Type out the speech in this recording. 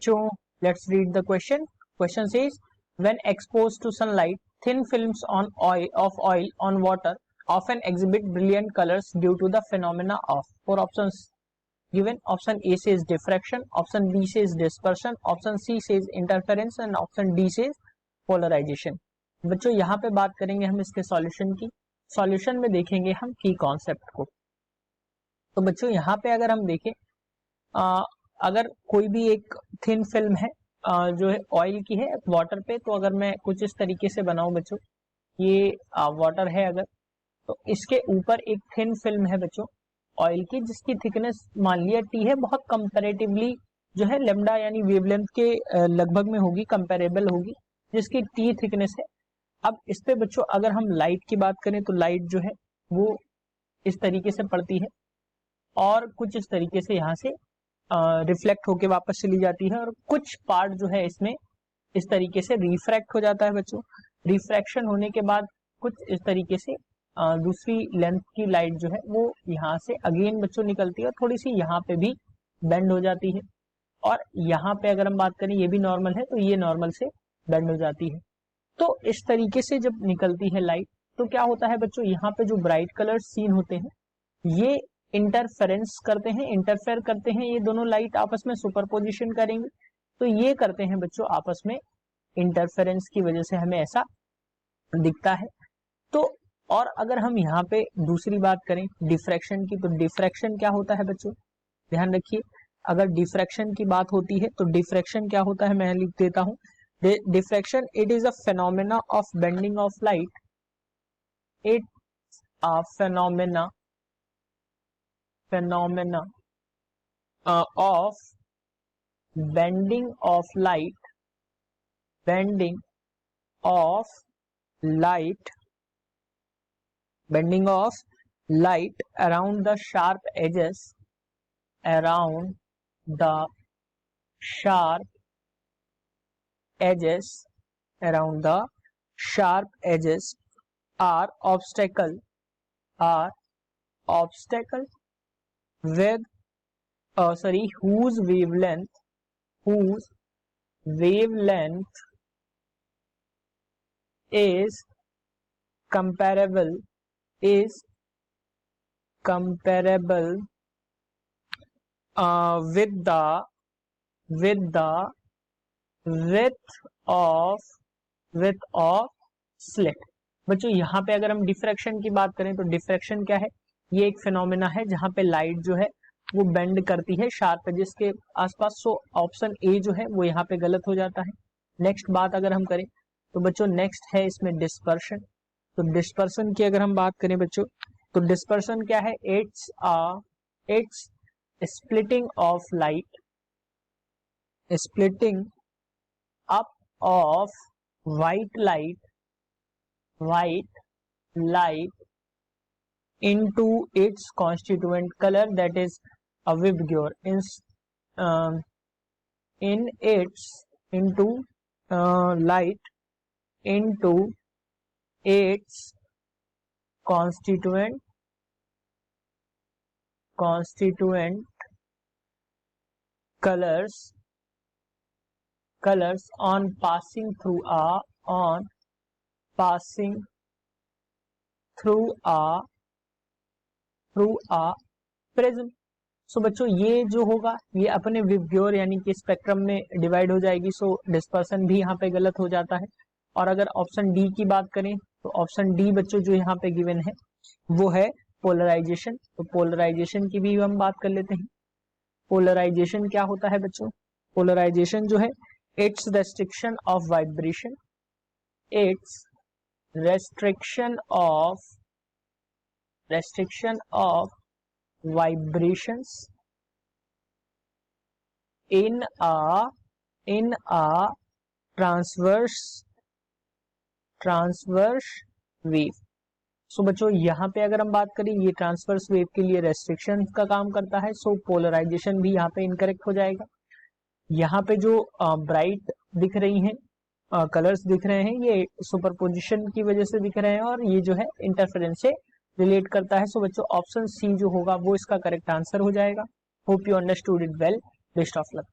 बच्चों let's read the question. Question says when exposed to sunlight thin films of oil on water often exhibit brilliant colors due to the phenomena of. Four options given. Option A says diffraction, option B says dispersion, option C says interference and option D says polarization. बच्चों यहाँ पे बात करेंगे हम इसके solution की. Solution में देखेंगे हम की कॉन्सेप्ट को. तो बच्चों यहाँ पे अगर हम देखें अगर कोई भी एक थिन फिल्म है जो है ऑयल की है वाटर पे, तो अगर मैं कुछ इस तरीके से बनाऊं बच्चों, ये वाटर है अगर, तो इसके ऊपर एक थिन फिल्म है बच्चों ऑयल की जिसकी थिकनेस मान लिया टी है, बहुत कंपैरेटिवली जो है लेमडा यानी वेवलेंथ के लगभग में होगी, कंपेरेबल होगी, जिसकी टी थिकनेस है. अब इस पे बच्चों अगर हम लाइट की बात करें तो लाइट जो है वो इस तरीके से पड़ती है और कुछ इस तरीके से यहाँ से रिफ्लेक्ट होके वापस चली जाती है और कुछ पार्ट जो है इसमें इस तरीके से रिफ्रैक्ट हो जाता है बच्चों. रिफ्रैक्शन होने के बाद कुछ इस तरीके से दूसरी लेंथ की लाइट जो है वो यहाँ से अगेन बच्चों निकलती है और थोड़ी सी यहाँ पे भी बेंड हो जाती है. और यहाँ पे अगर हम बात करें ये भी नॉर्मल है तो ये नॉर्मल से बेंड हो जाती है. तो इस तरीके से जब निकलती है लाइट तो क्या होता है बच्चों, यहाँ पे जो ब्राइट कलर सीन होते हैं ये इंटरफेरेंस करते हैं, इंटरफेयर करते हैं, ये दोनों लाइट आपस में सुपरपोजिशन करेंगे तो ये करते हैं बच्चों आपस में इंटरफेरेंस की वजह से हमें ऐसा दिखता है. तो और अगर हम यहाँ पे दूसरी बात करें डिफ्रैक्शन की, तो डिफ्रैक्शन क्या होता है बच्चों, ध्यान रखिए. अगर डिफ्रैक्शन की बात होती है तो डिफ्रैक्शन क्या होता है मैं लिख देता हूं. Diffraction it is a phenomena of bending of light. It's a phenomena of bending of light around the sharp edges are obstacle with whose wavelength is comparable with the width of slit. बच्चों यहाँ पे अगर हम diffraction की बात करें तो diffraction क्या है, ये एक फिनोमेना है जहाँ पे लाइट जो है वो बेंड करती है शार्प एजेस के आसपास. सो ऑप्शन ए जो है वो यहाँ पे गलत हो जाता है. नेक्स्ट बात अगर हम करें तो बच्चों नेक्स्ट है इसमें डिस्पर्शन. तो डिस्पर्शन की अगर हम बात करें बच्चों तो डिस्पर्शन क्या है, it's splitting of splitting up of white light into its constituent color, that is a VIBGYOR light into its constituent colors on passing through a prism. सो बच्चों ये जो होगा ये अपने विबग्योर यानी कि स्पेक्ट्रम में डिवाइड हो जाएगी. सो डिस्पर्सन भी यहाँ पे गलत हो जाता है. और अगर ऑप्शन डी की बात करें तो ऑप्शन डी बच्चों जो यहाँ पे गिवन है वो है पोलराइजेशन. तो पोलराइजेशन की भी हम बात कर लेते हैं. पोलराइजेशन क्या होता है बच्चों, पोलराइजेशन जो है it's restriction of vibrations in a transverse wave. सो बच्चों यहाँ पे अगर हम बात करें ये ट्रांसवर्स वेव के लिए रेस्ट्रिक्शन का काम करता है. सो पोलराइजेशन भी यहाँ पे इनकरेक्ट हो जाएगा. यहाँ पे जो ब्राइट दिख रही हैं कलर्स दिख रहे हैं ये सुपरपोजिशन की वजह से दिख रहे हैं और ये जो है इंटरफेरेंस से रिलेट करता है. सो बच्चों ऑप्शन सी जो होगा वो इसका करेक्ट आंसर हो जाएगा. Hope you understood it well. Best of luck.